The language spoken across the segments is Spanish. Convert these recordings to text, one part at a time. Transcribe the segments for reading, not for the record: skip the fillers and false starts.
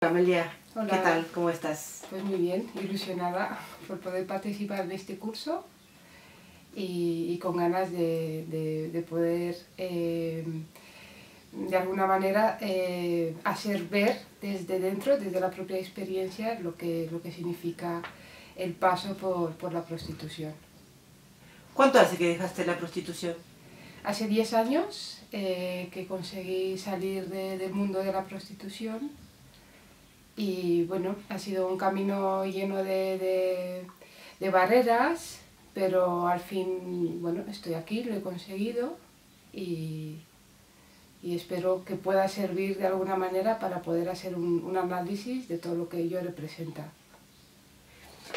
Amelia, Hola. ¿qué tal? ¿Cómo estás? Pues muy bien, ilusionada por poder participar de este curso y con ganas de poder, de alguna manera, hacer ver desde dentro, desde la propia experiencia, lo que significa el paso por la prostitución. ¿Cuánto hace que dejaste la prostitución? Hace 10 años que conseguí salir del mundo de la prostitución. Y bueno, ha sido un camino lleno de barreras, pero al fin, bueno, estoy aquí, lo he conseguido y espero que pueda servir de alguna manera para poder hacer un análisis de todo lo que ello representa.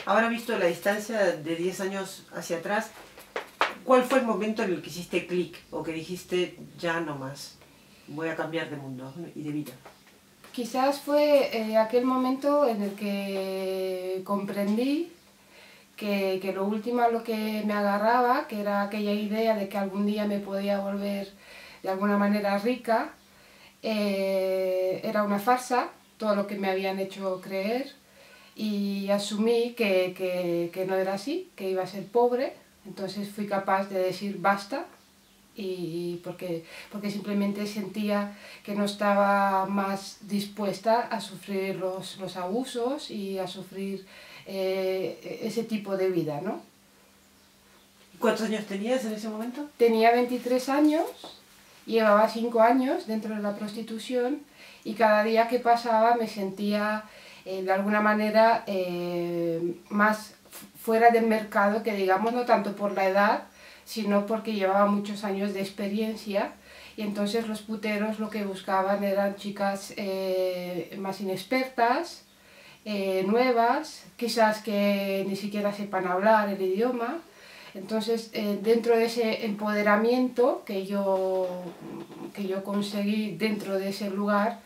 Ahora, visto la distancia de 10 años hacia atrás, ¿cuál fue el momento en el que hiciste clic o que dijiste ya no más, voy a cambiar de mundo y de vida? Quizás fue aquel momento en el que comprendí que lo último a lo que me agarraba, que era aquella idea de que algún día me podía volver de alguna manera rica, era una farsa, todo lo que me habían hecho creer, y asumí que no era así, que iba a ser pobre. Entonces fui capaz de decir basta, y porque simplemente sentía que no estaba más dispuesta a sufrir los abusos y a sufrir ese tipo de vida, ¿no? ¿Cuántos años tenías en ese momento? Tenía 23 años, llevaba 5 años dentro de la prostitución y cada día que pasaba me sentía de alguna manera más fuera del mercado, que digamos no tanto por la edad, sino porque llevaba muchos años de experiencia, y entonces los puteros lo que buscaban eran chicas más inexpertas, nuevas, quizás que ni siquiera sepan hablar el idioma. Entonces, dentro de ese empoderamiento que yo conseguí dentro de ese lugar,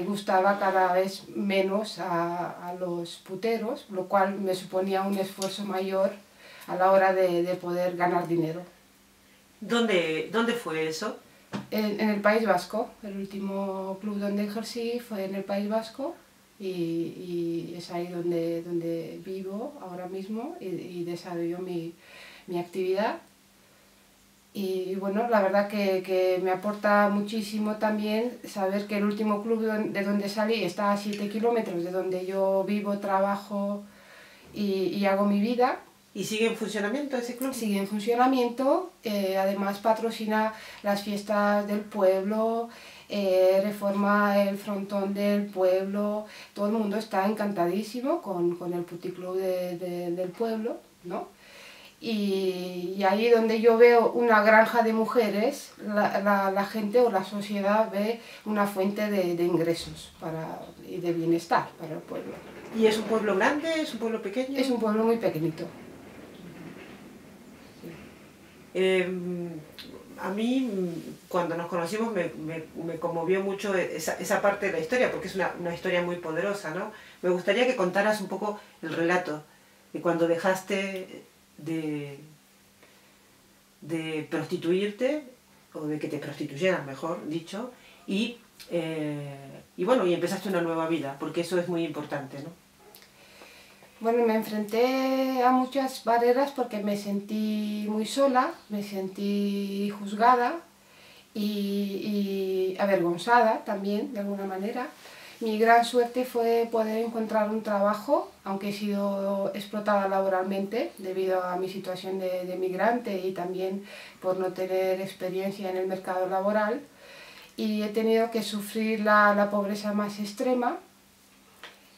gustaba cada vez menos a los puteros, lo cual me suponía un esfuerzo mayor a la hora de poder ganar dinero. ¿Dónde fue eso? En el País Vasco. El último club donde ejercí fue en el País Vasco, y es ahí donde vivo ahora mismo y desarrollo mi actividad. Y bueno, la verdad que me aporta muchísimo también saber que el último club de donde salí está a 7 kilómetros de donde yo vivo, trabajo y hago mi vida. ¿Y sigue en funcionamiento ese club? Sigue en funcionamiento, además patrocina las fiestas del pueblo, reforma el frontón del pueblo. Todo el mundo está encantadísimo con el puticlub del pueblo, ¿no? Y ahí donde yo veo una granja de mujeres, la gente o la sociedad ve una fuente de ingresos y de bienestar para el pueblo. ¿Y es un pueblo grande? ¿Es un pueblo pequeño? Es un pueblo muy pequeñito. A mí, cuando nos conocimos, me conmovió mucho esa parte de la historia, porque es una historia muy poderosa, ¿no? Me gustaría que contaras un poco el relato de cuando dejaste de prostituirte, o de que te prostituyeran, mejor dicho, y bueno, y empezaste una nueva vida, porque eso es muy importante, ¿no? Bueno, me enfrenté a muchas barreras porque me sentí muy sola, me sentí juzgada y avergonzada también, de alguna manera. Mi gran suerte fue poder encontrar un trabajo, aunque he sido explotada laboralmente debido a mi situación de migrante y también por no tener experiencia en el mercado laboral. Y he tenido que sufrir la pobreza más extrema.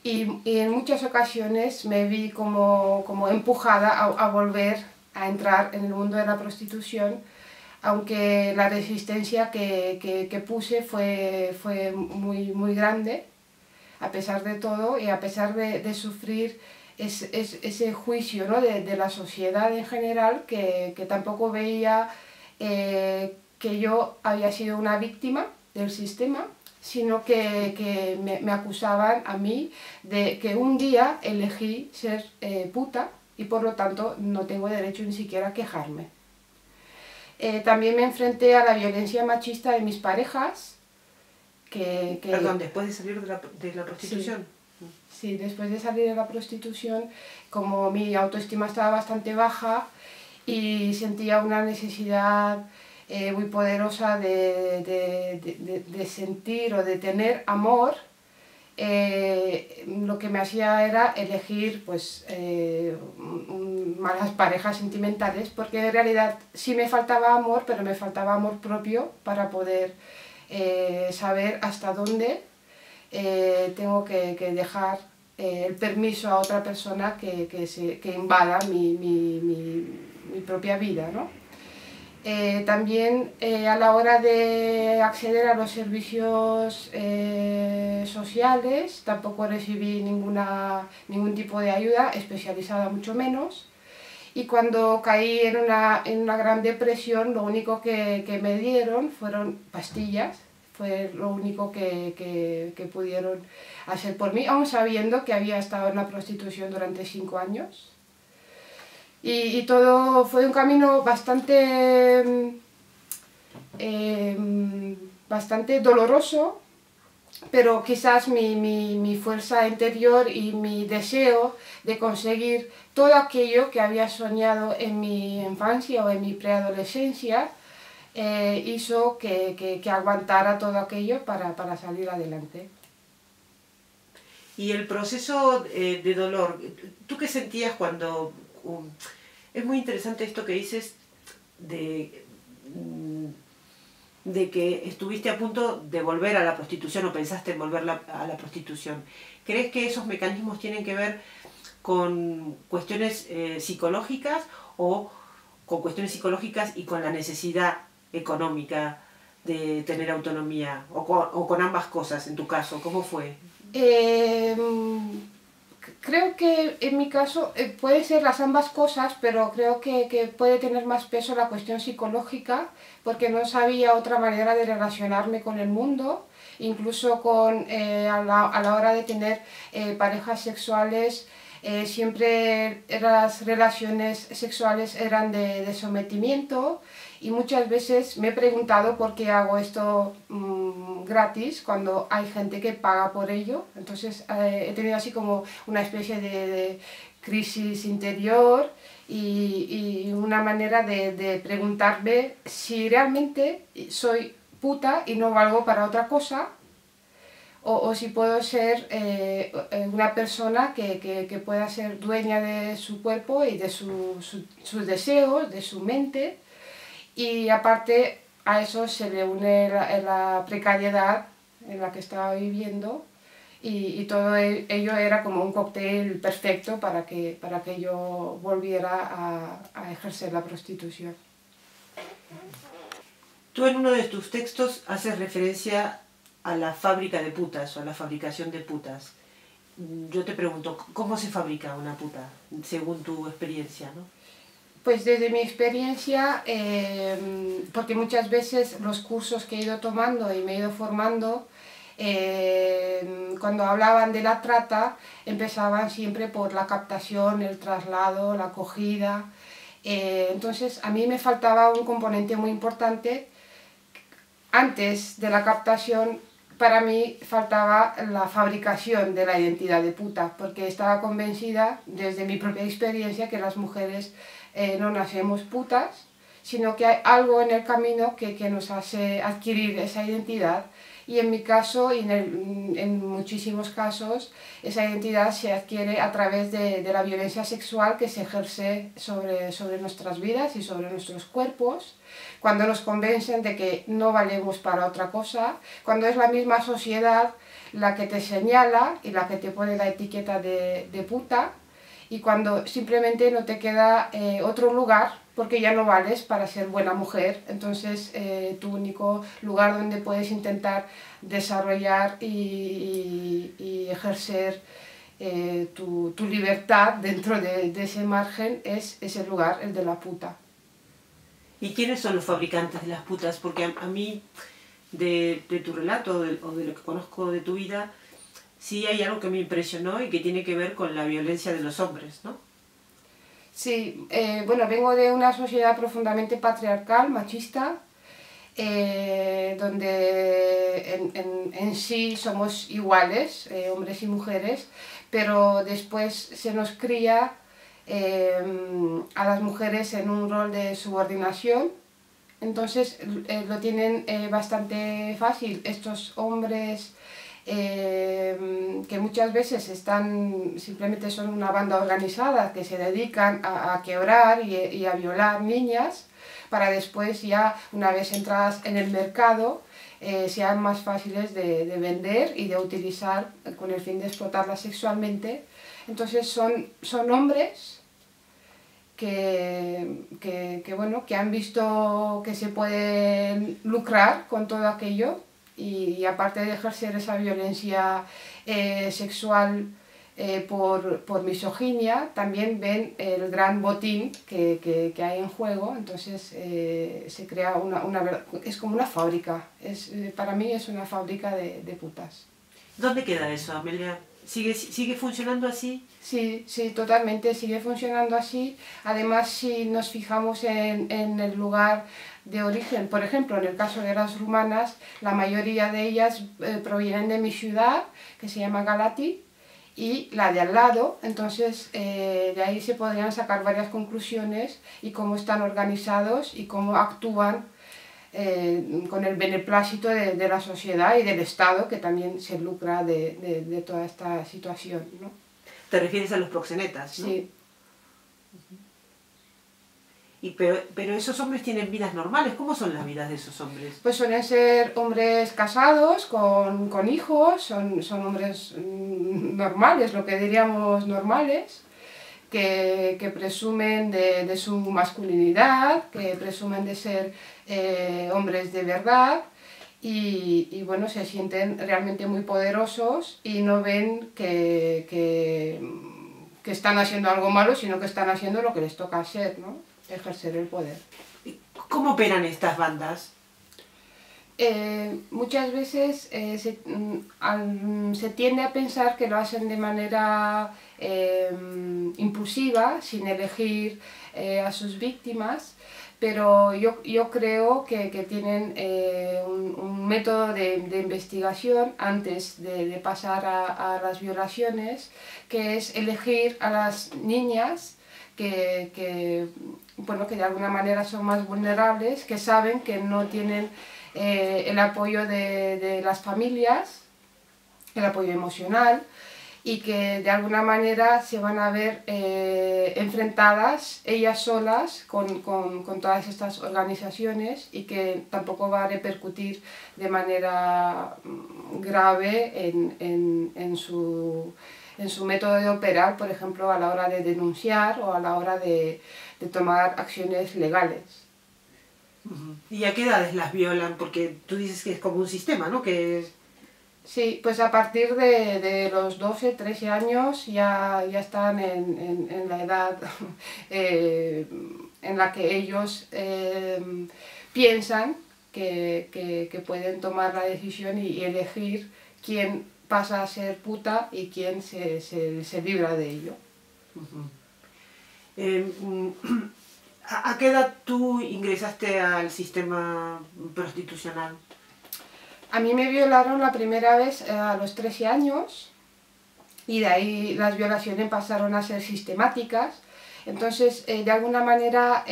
Y en muchas ocasiones me vi como empujada a volver a entrar en el mundo de la prostitución, aunque la resistencia que puse fue muy grande, a pesar de todo, y a pesar de sufrir ese juicio, ¿no?, de la sociedad en general, que tampoco veía que yo había sido una víctima del sistema, sino que me acusaban a mí de que un día elegí ser puta y por lo tanto no tengo derecho ni siquiera a quejarme. También me enfrenté a la violencia machista de mis parejas, Perdón, después de salir de la prostitución. Sí, sí, después de salir de la prostitución, como mi autoestima estaba bastante baja y sentía una necesidad muy poderosa de sentir o de tener amor, lo que me hacía era elegir pues, malas parejas sentimentales, porque en realidad sí me faltaba amor, pero me faltaba amor propio para poder saber hasta dónde tengo que dejar el permiso a otra persona que invada mi propia vida, ¿no? También a la hora de acceder a los servicios sociales tampoco recibí ningún tipo de ayuda especializada, mucho menos. Y cuando caí en una gran depresión, lo único que me dieron fueron pastillas. Fue lo único que pudieron hacer por mí, aun sabiendo que había estado en la prostitución durante 5 años. Y todo fue un camino bastante doloroso, pero quizás mi fuerza interior y mi deseo de conseguir todo aquello que había soñado en mi infancia o en mi preadolescencia hizo que aguantara todo aquello para salir adelante. Y el proceso de dolor, ¿tú qué sentías cuando... es muy interesante esto que dices de que estuviste a punto de volver a la prostitución o pensaste en volver a la prostitución. ¿Crees que esos mecanismos tienen que ver con cuestiones psicológicas o con cuestiones psicológicas y con la necesidad económica de tener autonomía? ¿O con ambas cosas en tu caso? ¿Cómo fue? Creo que en mi caso pueden ser las ambas cosas, pero creo que puede tener más peso la cuestión psicológica, porque no sabía otra manera de relacionarme con el mundo, incluso a la hora de tener parejas sexuales. Siempre las relaciones sexuales eran de sometimiento y muchas veces me he preguntado por qué hago esto gratis cuando hay gente que paga por ello. Entonces he tenido así como una especie de crisis interior y una manera de preguntarme si realmente soy puta y no valgo para otra cosa, o si puedo ser una persona que pueda ser dueña de su cuerpo y de sus deseos, de su mente, y aparte a eso se le une la precariedad en la que estaba viviendo, y todo ello era como un cóctel perfecto para que yo volviera a ejercer la prostitución. Tú en uno de tus textos haces referencia a la fábrica de putas o a la fabricación de putas. Yo te pregunto, ¿cómo se fabrica una puta según tu experiencia, ¿no? Pues desde mi experiencia, porque muchas veces los cursos que he ido tomando y me he ido formando, cuando hablaban de la trata, empezaban siempre por la captación, el traslado, la acogida. Entonces a mí me faltaba un componente muy importante. Antes de la captación, para mí faltaba la fabricación de la identidad de puta, porque estaba convencida desde mi propia experiencia que las mujeres no nacemos putas, sino que hay algo en el camino que nos hace adquirir esa identidad, y en mi caso y en muchísimos casos esa identidad se adquiere a través de la violencia sexual que se ejerce sobre nuestras vidas y sobre nuestros cuerpos, cuando nos convencen de que no valemos para otra cosa, cuando es la misma sociedad la que te señala y la que te pone la etiqueta de puta, y cuando simplemente no te queda otro lugar porque ya no vales para ser buena mujer. Entonces tu único lugar donde puedes intentar desarrollar y ejercer tu libertad dentro de ese margen es ese lugar, el de la puta. ¿Y quiénes son los fabricantes de las putas? Porque a mí, de tu relato o de lo que conozco de tu vida, sí hay algo que me impresionó y que tiene que ver con la violencia de los hombres, ¿no? Sí, bueno, vengo de una sociedad profundamente patriarcal, machista, donde en sí somos iguales, hombres y mujeres, pero después se nos cría a las mujeres en un rol de subordinación. Entonces lo tienen bastante fácil estos hombres que muchas veces simplemente son una banda organizada que se dedican a quebrar y a violar niñas para después ya, una vez entradas en el mercado, sean más fáciles de vender y de utilizar con el fin de explotarlas sexualmente. Entonces son hombres bueno, que han visto que se puede lucrar con todo aquello y aparte de ejercer esa violencia sexual por misoginia, también ven el gran botín que hay en juego. Entonces se crea es como una fábrica, para mí es una fábrica de putas. ¿Dónde queda eso, Amelia? ¿Sigue funcionando así? Sí, sí, totalmente, sigue funcionando así. Además, si nos fijamos en el lugar de origen, por ejemplo, en el caso de las rumanas, la mayoría de ellas provienen de mi ciudad, que se llama Galati, y la de al lado. Entonces de ahí se podrían sacar varias conclusiones y cómo están organizados y cómo actúan con el beneplácito de la sociedad y del Estado, que también se lucra de toda esta situación, ¿no? ¿Te refieres a los proxenetas, no? Sí. Pero esos hombres tienen vidas normales. ¿Cómo son las vidas de esos hombres? Pues suelen ser hombres casados, con hijos, son hombres normales, lo que diríamos normales, que presumen de su masculinidad, que presumen de ser hombres de verdad y bueno, se sienten realmente muy poderosos y no ven que están haciendo algo malo, sino que están haciendo lo que les toca hacer, ¿no? Ejercer el poder. ¿Cómo operan estas bandas? Muchas veces se tiende a pensar que lo hacen de manera impulsiva, sin elegir a sus víctimas, pero yo creo que tienen un método de investigación antes de pasar a las violaciones, que es elegir a las niñas bueno, que de alguna manera son más vulnerables, que saben que no tienen el apoyo de las familias, el apoyo emocional, y que de alguna manera se van a ver enfrentadas ellas solas con todas estas organizaciones y que tampoco va a repercutir de manera grave en su método de operar, por ejemplo, a la hora de denunciar o a la hora de tomar acciones legales. ¿Y a qué edades las violan? Porque tú dices que es como un sistema, ¿no? Sí, pues a partir de los 12, 13 años ya están en la edad en la que ellos piensan que pueden tomar la decisión y elegir quién pasa a ser puta y quién se libra de ello. ¿A qué edad tú ingresaste al sistema prostitucional? A mí me violaron la primera vez a los 13 años y de ahí las violaciones pasaron a ser sistemáticas. Entonces, de alguna manera,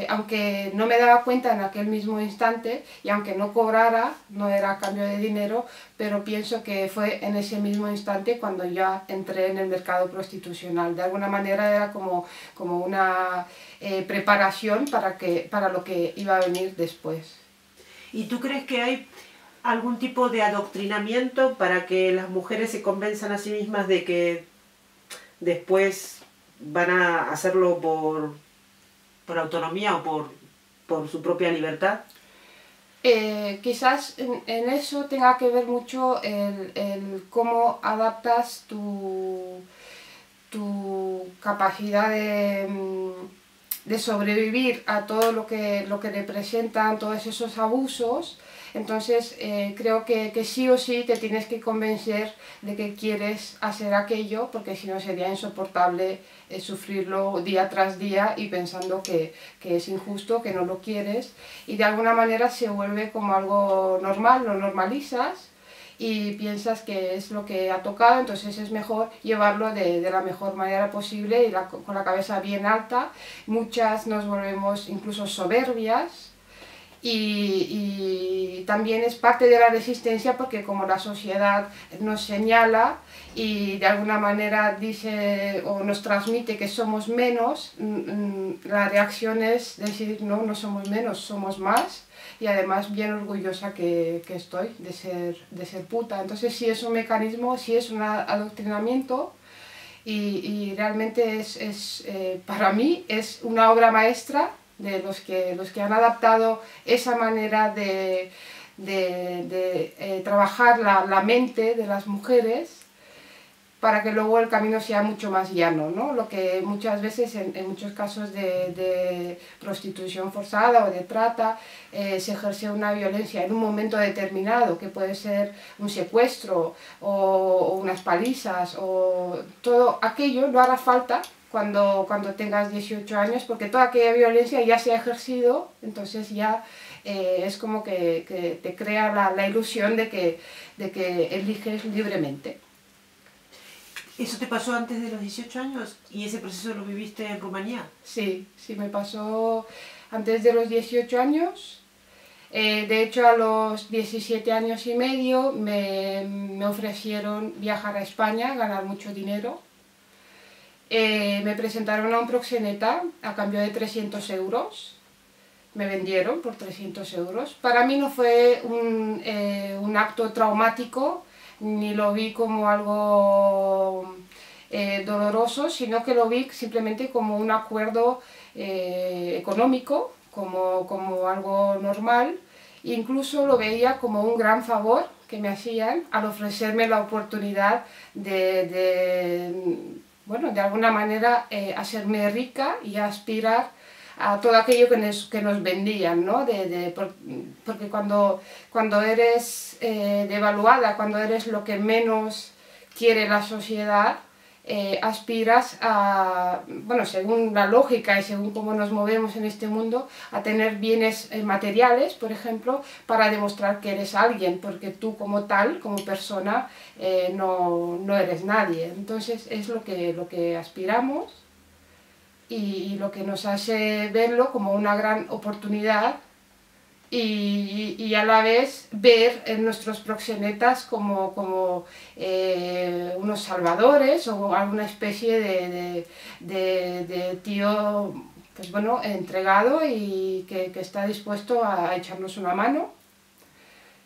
aunque no me daba cuenta en aquel mismo instante y aunque no cobrara, no era a cambio de dinero, pero pienso que fue en ese mismo instante cuando ya entré en el mercado prostitucional. De alguna manera era como una preparación para lo que iba a venir después. ¿Y tú crees que hay algún tipo de adoctrinamiento para que las mujeres se convenzan a sí mismas de que después van a hacerlo por autonomía o por su propia libertad? Quizás en eso tenga que ver mucho el cómo adaptas tu capacidad de sobrevivir a todo lo que representan todos esos abusos Entonces creo que sí o sí te tienes que convencer de que quieres hacer aquello, porque si no sería insoportable sufrirlo día tras día y pensando que es injusto, que no lo quieres, y de alguna manera se vuelve como algo normal, lo normalizas y piensas que es lo que ha tocado, entonces es mejor llevarlo de la mejor manera posible y con la cabeza bien alta. Muchas nos volvemos incluso soberbias y también es parte de la resistencia porque como la sociedad nos señala y de alguna manera dice o nos transmite que somos menos, la reacción es decir no, no somos menos, somos más. Y además bien orgullosa que estoy de ser puta. Entonces sí es un mecanismo, sí es un adoctrinamiento y realmente para mí es una obra maestra de los que han adaptado esa manera de trabajar la mente de las mujeres para que luego el camino sea mucho más llano, ¿no? Lo que muchas veces, en muchos casos de prostitución forzada o de trata, se ejerce una violencia en un momento determinado, que puede ser un secuestro o unas palizas, o todo aquello no hará falta cuando tengas 18 años, porque toda aquella violencia ya se ha ejercido, entonces ya es como que te crea la ilusión de que eliges libremente. ¿Eso te pasó antes de los 18 años? ¿Y ese proceso lo viviste en Rumanía? Sí, sí, me pasó antes de los 18 años. De hecho, a los 17 años y medio me ofrecieron viajar a España, ganar mucho dinero. Me presentaron a un proxeneta a cambio de 300 euros. Me vendieron por 300 euros. Para mí no fue un acto traumático, ni lo vi como algo doloroso, sino que lo vi simplemente como un acuerdo económico, como algo normal. Incluso lo veía como un gran favor que me hacían al ofrecerme la oportunidad bueno, de alguna manera hacerme rica y aspirar a todo aquello que nos vendían, ¿no? Porque cuando eres devaluada, cuando eres lo que menos quiere la sociedad, aspiras a, bueno, según la lógica y según cómo nos movemos en este mundo, a tener bienes materiales, por ejemplo, para demostrar que eres alguien, porque tú como tal, como persona, no eres nadie. Entonces es lo que aspiramos y lo que nos hace verlo como una gran oportunidad y a la vez ver en nuestros proxenetas como unos salvadores o alguna especie de tío pues bueno, entregado y que está dispuesto a echarnos una mano.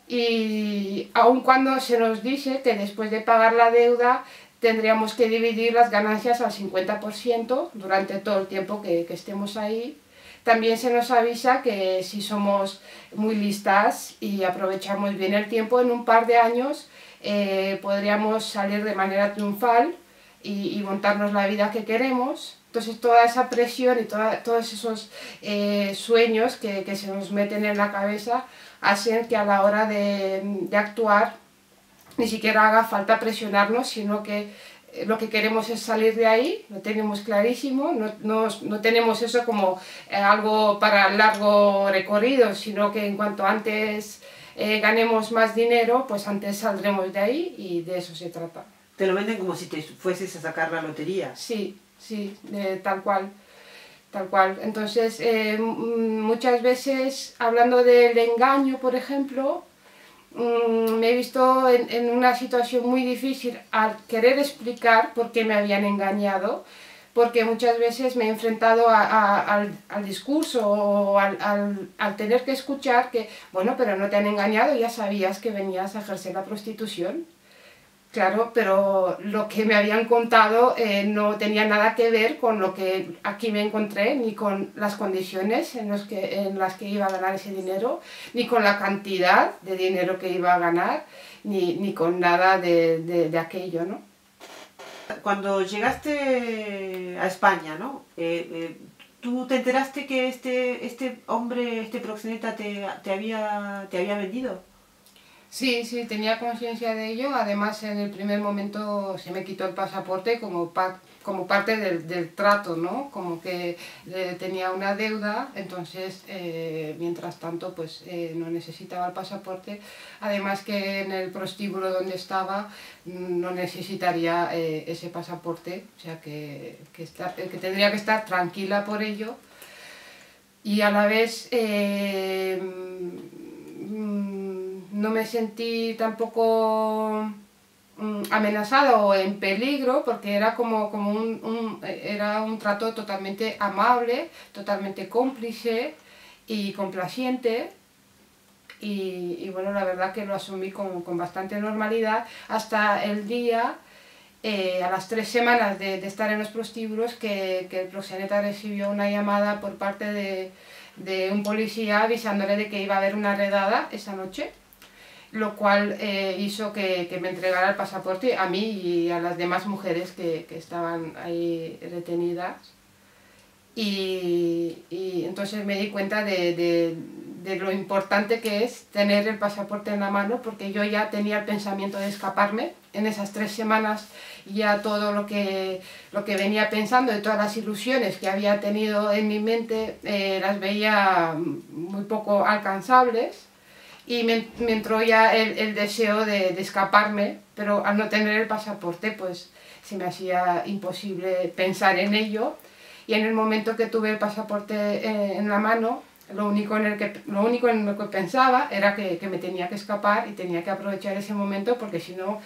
Y aun cuando se nos dice que después de pagar la deuda tendríamos que dividir las ganancias al 50% durante todo el tiempo que estemos ahí, también se nos avisa que si somos muy listas y aprovechamos bien el tiempo, en un par de años podríamos salir de manera triunfal y montarnos la vida que queremos. Entonces toda esa presión y todos esos sueños que se nos meten en la cabeza hacen que a la hora de actuar ni siquiera haga falta presionarnos, sino que lo que queremos es salir de ahí, lo tenemos clarísimo, no tenemos eso como algo para largo recorrido, sino que en cuanto antes ganemos más dinero, pues antes saldremos de ahí y de eso se trata. ¿Te lo venden como si te fueses a sacar la lotería? Sí, sí, tal cual. Tal cual. Entonces, muchas veces, hablando del engaño, por ejemplo, me he visto en una situación muy difícil al querer explicar por qué me habían engañado, porque muchas veces me he enfrentado al discurso o al tener que escuchar que, bueno, pero no te han engañado, ya sabías que venías a ejercer la prostitución. Claro, pero lo que me habían contado no tenía nada que ver con lo que aquí me encontré, ni con las condiciones en las que iba a ganar ese dinero, ni con la cantidad de dinero que iba a ganar, ni con nada de aquello, ¿no? Cuando llegaste a España, ¿no? ¿Tú te enteraste que este hombre, este proxeneta te había vendido? Sí, sí, tenía conciencia de ello. Además, en el primer momento se me quitó el pasaporte como parte del trato, ¿no? Como que tenía una deuda, entonces, mientras tanto, pues no necesitaba el pasaporte. Además que en el prostíbulo donde estaba no necesitaría ese pasaporte, o sea que tendría que estar tranquila por ello. Y a la vez no me sentí tampoco amenazada o en peligro, porque era como era un trato totalmente amable, totalmente cómplice y complaciente. Y bueno, la verdad que lo asumí con bastante normalidad hasta el día, a las 3 semanas de estar en los prostíbulos, que el proxeneta recibió una llamada por parte de un policía avisándole de que iba a haber una redada esa noche, lo cual hizo que me entregara el pasaporte a mí y a las demás mujeres que estaban ahí retenidas. Y entonces me di cuenta de lo importante que es tener el pasaporte en la mano, porque yo ya tenía el pensamiento de escaparme. En esas 3 semanas ya todo lo que venía pensando, de todas las ilusiones que había tenido en mi mente, las veía muy poco alcanzables. Y me entró ya el deseo de escaparme, pero al no tener el pasaporte pues se me hacía imposible pensar en ello. Y en el momento que tuve el pasaporte en la mano, lo único en lo que pensaba era que me tenía que escapar y tenía que aprovechar ese momento, porque si no,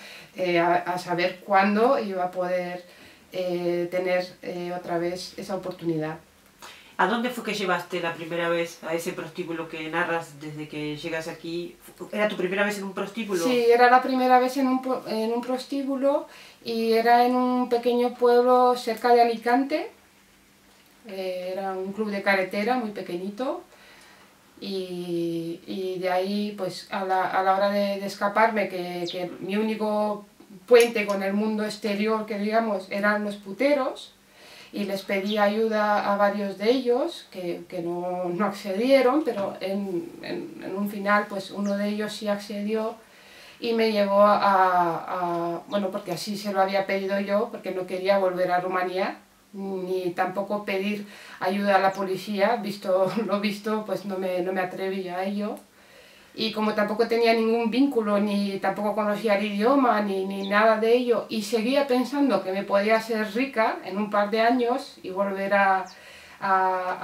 a saber cuándo iba a poder tener otra vez esa oportunidad. ¿A dónde fue que llevaste la primera vez a ese prostíbulo que narras desde que llegas aquí? ¿Era tu primera vez en un prostíbulo? Sí, era la primera vez en un prostíbulo, y era en un pequeño pueblo cerca de Alicante. Era un club de carretera muy pequeñito, y de ahí pues a la hora de escaparme, que mi único puente con el mundo exterior, que digamos, eran los puteros, y les pedí ayuda a varios de ellos que no accedieron, pero en un final pues uno de ellos sí accedió y me llevó bueno, porque así se lo había pedido yo, porque no quería volver a Rumanía ni tampoco pedir ayuda a la policía. Visto lo visto, pues no me atreví a ello. Y como tampoco tenía ningún vínculo, ni tampoco conocía el idioma, ni nada de ello, y seguía pensando que me podía hacer rica en un par de años y volver a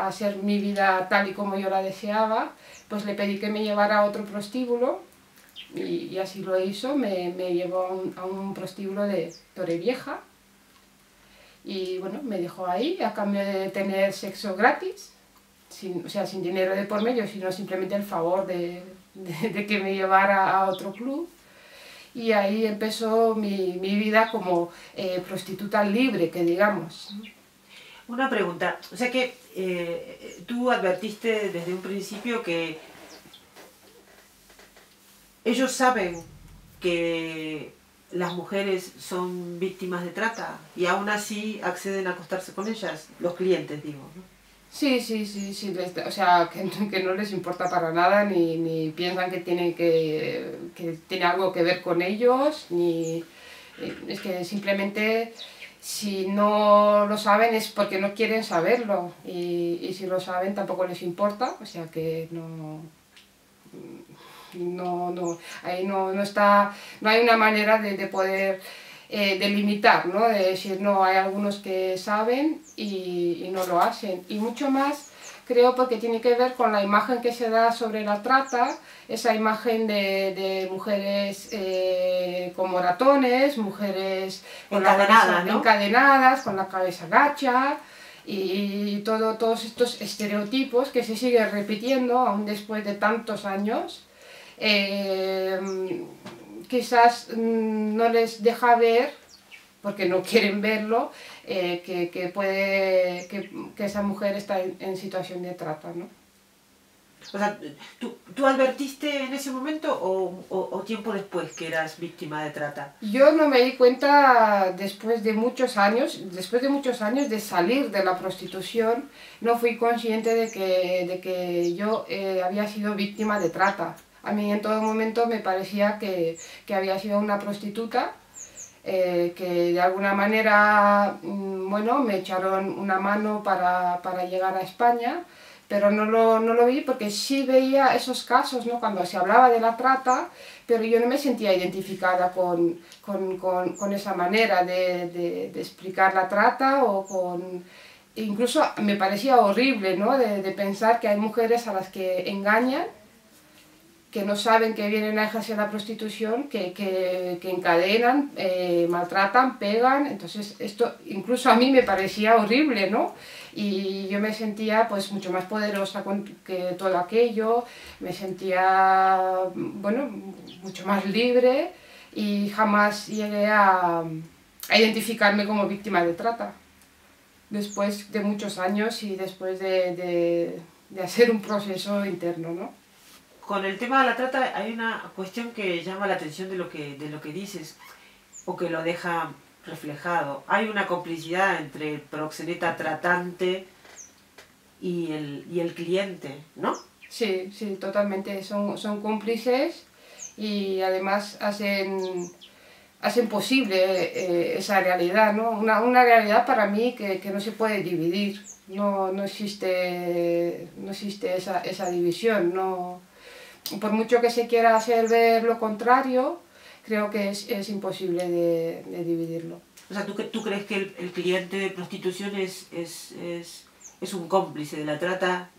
hacer mi vida tal y como yo la deseaba, pues le pedí que me llevara a otro prostíbulo, y así lo hizo. Me llevó a un prostíbulo de Torrevieja, y bueno, me dejó ahí a cambio de tener sexo gratis, o sea, sin dinero de por medio, sino simplemente el favor de que me llevara a otro club. Y ahí empezó mi vida como prostituta libre, que digamos. Una pregunta, o sea que tú advertiste desde un principio que ellos saben que las mujeres son víctimas de trata y aún así acceden a acostarse con ellas, los clientes, digo, ¿no? Sí, sí, sí, sí, o sea, que no les importa para nada, ni piensan que tiene algo que ver con ellos, es que simplemente, si no lo saben es porque no quieren saberlo, y si lo saben tampoco les importa, o sea que ahí no está, no hay una manera de poder delimitar, ¿no? De decir, no, hay algunos que saben y no lo hacen. Y mucho más, creo, porque tiene que ver con la imagen que se da sobre la trata, esa imagen de mujeres con moratones, mujeres con Encadenadas, ¿no? encadenadas, con la cabeza gacha, y todos estos estereotipos que se siguen repitiendo aún después de tantos años. Quizás no les deja ver, porque no quieren verlo, que esa mujer está en situación de trata, ¿no? O sea, ¿tú advertiste en ese momento o tiempo después que eras víctima de trata? Yo no me di cuenta después de muchos años de salir de la prostitución, no fui consciente de que yo había sido víctima de trata. A mí en todo momento me parecía que había sido una prostituta, que de alguna manera, bueno, me echaron una mano para llegar a España, pero no lo vi porque sí veía esos casos, ¿no? Cuando se hablaba de la trata, pero yo no me sentía identificada con esa manera de explicar la trata o con... Incluso me parecía horrible, ¿no? De pensar que hay mujeres a las que engañan, que no saben que vienen a ejercer la prostitución, que encadenan, maltratan, pegan. Entonces esto incluso a mí me parecía horrible, ¿no? Y yo me sentía pues mucho más poderosa que todo aquello, me sentía, bueno, mucho más libre y jamás llegué a identificarme como víctima de trata. Después de muchos años y después de hacer un proceso interno, ¿no? Con el tema de la trata hay una cuestión que llama la atención de lo que dices o que lo deja reflejado. Hay una complicidad entre el proxeneta tratante y el cliente, ¿no? Sí, sí, totalmente. Son cómplices y además hacen posible esa realidad, ¿no? Una realidad para mí que no se puede dividir. No existe esa división. No, por mucho que se quiera hacer ver lo contrario, creo que es imposible de dividirlo. O sea, ¿tú crees que el cliente de prostitución es un cómplice de la trata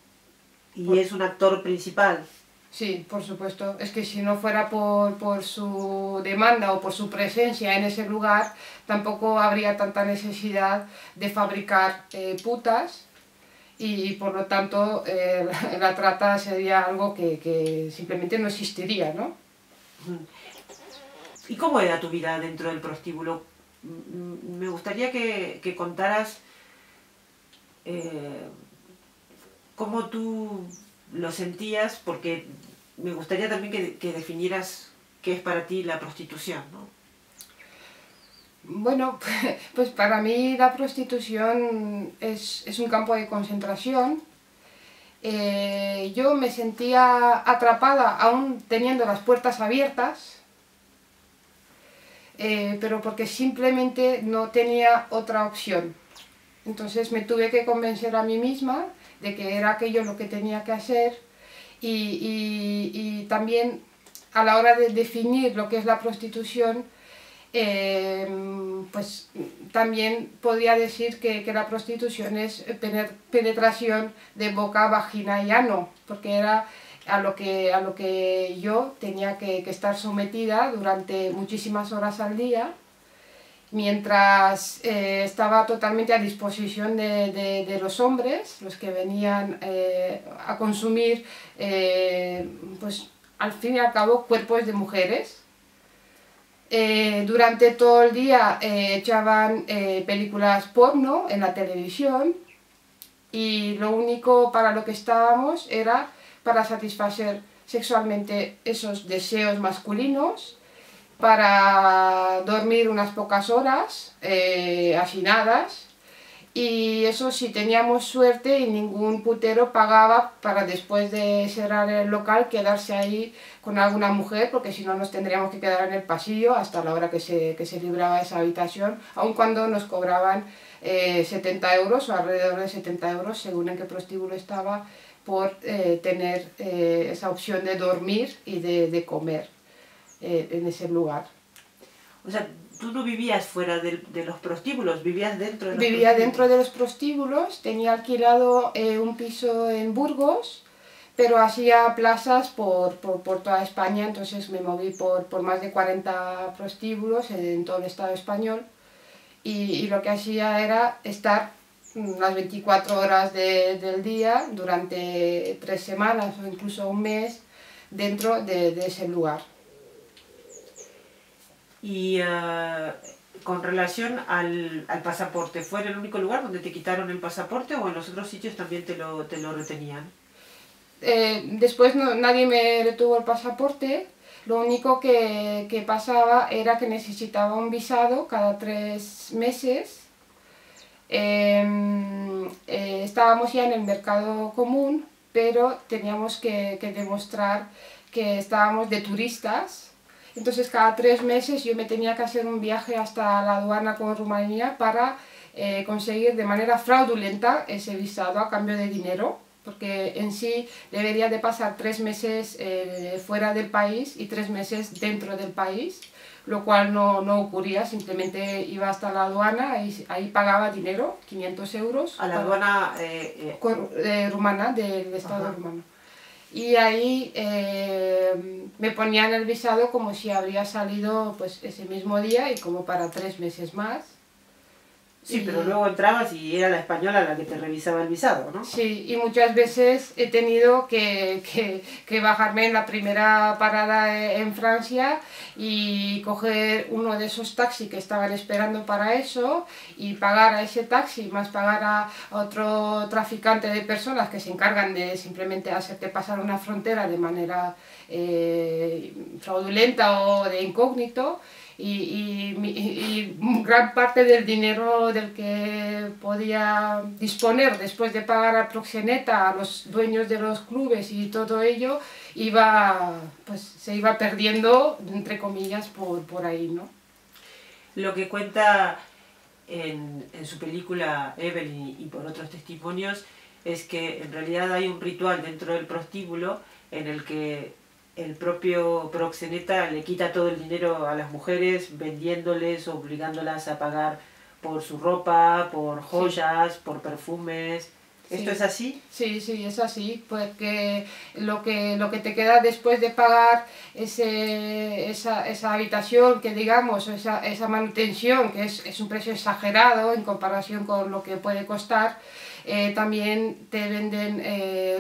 y es un actor principal? Sí, por supuesto. Es que si no fuera por su demanda o por su presencia en ese lugar, tampoco habría tanta necesidad de fabricar putas y por lo tanto la trata sería algo que simplemente no existiría, ¿no? ¿Y cómo era tu vida dentro del prostíbulo? Me gustaría que contaras cómo tú lo sentías, porque me gustaría también que definieras qué es para ti la prostitución, ¿no? Bueno, pues para mí la prostitución es un campo de concentración. Yo me sentía atrapada aún teniendo las puertas abiertas, pero porque simplemente no tenía otra opción. Entonces me tuve que convencer a mí misma de que era aquello lo que tenía que hacer y también a la hora de definir lo que es la prostitución, pues también podría decir que la prostitución es penetración de boca, vagina y ano, porque era a lo que yo tenía que estar sometida durante muchísimas horas al día, mientras estaba totalmente a disposición de los hombres, los que venían a consumir, pues al fin y al cabo, cuerpos de mujeres. Durante todo el día echaban películas porno en la televisión y lo único para lo que estábamos era para satisfacer sexualmente esos deseos masculinos, para dormir unas pocas horas, hacinadas, y eso si teníamos suerte y ningún putero pagaba para después de cerrar el local quedarse ahí con alguna mujer, porque si no nos tendríamos que quedar en el pasillo hasta la hora que se libraba esa habitación, aun cuando nos cobraban 70 euros o alrededor de 70 euros según en qué prostíbulo estaba, por tener esa opción de dormir y de comer en ese lugar. O sea, tú no vivías fuera de los prostíbulos, vivías dentro de los Vivía prostíbulos. dentro de los prostíbulos, tenía alquilado un piso en Burgos, pero hacía plazas por toda España, entonces me moví por más de 40 prostíbulos en todo el Estado español y lo que hacía era estar las 24 horas del día durante 3 semanas o incluso un mes dentro de ese lugar. Y con relación al pasaporte, ¿fue en el único lugar donde te quitaron el pasaporte o en los otros sitios también te lo retenían? después nadie me retuvo el pasaporte. Lo único que pasaba era que necesitaba un visado cada 3 meses. Estábamos ya en el mercado común, pero teníamos que demostrar que estábamos de turistas. Entonces cada 3 meses yo me tenía que hacer un viaje hasta la aduana con Rumanía para conseguir de manera fraudulenta ese visado a cambio de dinero, porque en sí debería de pasar 3 meses fuera del país y 3 meses dentro del país, lo cual no ocurría. Simplemente iba hasta la aduana y ahí pagaba dinero, 500 euros. A la aduana rumana, del Estado Ajá. rumano. Y ahí me ponían el visado como si habría salido pues ese mismo día y como para 3 meses más. Sí, pero luego entrabas y era la española la que te revisaba el visado, ¿no? Sí, y muchas veces he tenido que bajarme en la primera parada en Francia y coger uno de esos taxis que estaban esperando para eso y pagar a ese taxi, más pagar a otro traficante de personas que se encargan de simplemente hacerte pasar una frontera de manera fraudulenta o de incógnito. Y gran parte del dinero del que podía disponer después de pagar al proxeneta, a los dueños de los clubes y todo ello, se iba perdiendo, entre comillas, por ahí, ¿no? Lo que cuenta en su película Evelyn y por otros testimonios es que en realidad hay un ritual dentro del prostíbulo en el que el propio proxeneta le quita todo el dinero a las mujeres, vendiéndoles, obligándolas a pagar por su ropa, por joyas, sí, por perfumes. ¿Esto es así? Sí, sí, es así, porque lo que te queda después de pagar esa habitación, que digamos, esa manutención, que es un precio exagerado en comparación con lo que puede costar, también te venden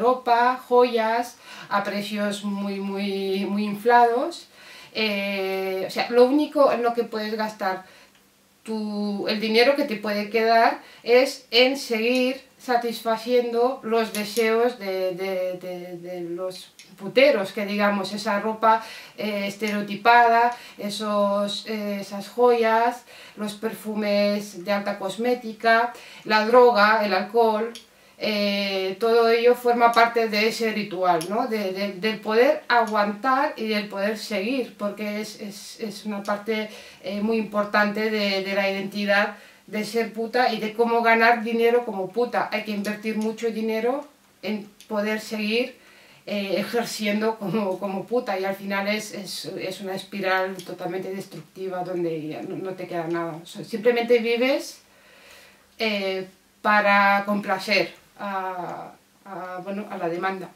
ropa, joyas, a precios muy inflados. O sea, lo único en lo que puedes gastar el dinero que te puede quedar es en seguir satisfaciendo los deseos de los puteros, que digamos, esa ropa estereotipada, esas joyas, los perfumes de alta cosmética, la droga, el alcohol. Todo ello forma parte de ese ritual, ¿no? Del poder aguantar y del poder seguir, porque es una parte muy importante de la identidad de ser puta y de cómo ganar dinero como puta. Hay que invertir mucho dinero en poder seguir ejerciendo como puta, y al final es una espiral totalmente destructiva donde ya no te queda nada. O sea, simplemente vives para complacer a la demanda.